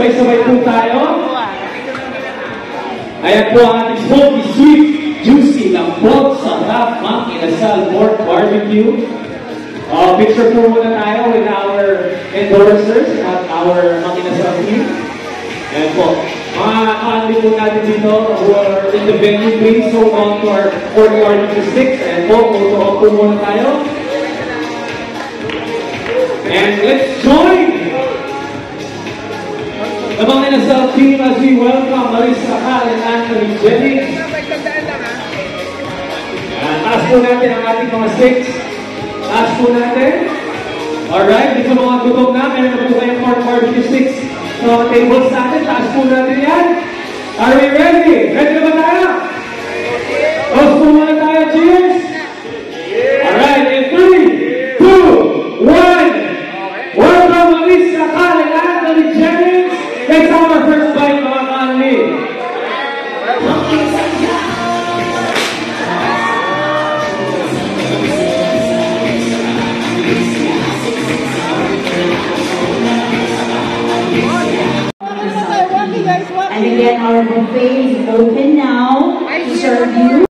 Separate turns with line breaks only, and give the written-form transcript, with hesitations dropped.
sabay-sabay po tayo. Ayan po ang ating smoky, sweet, juicy, lambot, sarap, inasal, pork barbecue. Picture po muna tayo with our endorsers at our inasal team. Ayan po. Mga kaandi po natin dito who are in the venue, please hold on to our pork barbecue sticks. Ayan po, photo po muna tayo. And let's join the Mang Inasal team as we welcome Marissa Cal and Anthony Jennings. Taas po natin ang ating mga sticks. Taas po natin. Alright, dito mga gutom na. Meron na po kayong pork barbecue sticks sa mga tables natin. Taas po natin yan. Are we ready? Ready na ba tayo? Toast po muna tayo. Cheers! Alright, in 3, 2, 1. Welcome Marissa Cal and Anthony Jennings. Let's have our first bite, mga kaanli.
And again, our buffet is open now to serve you.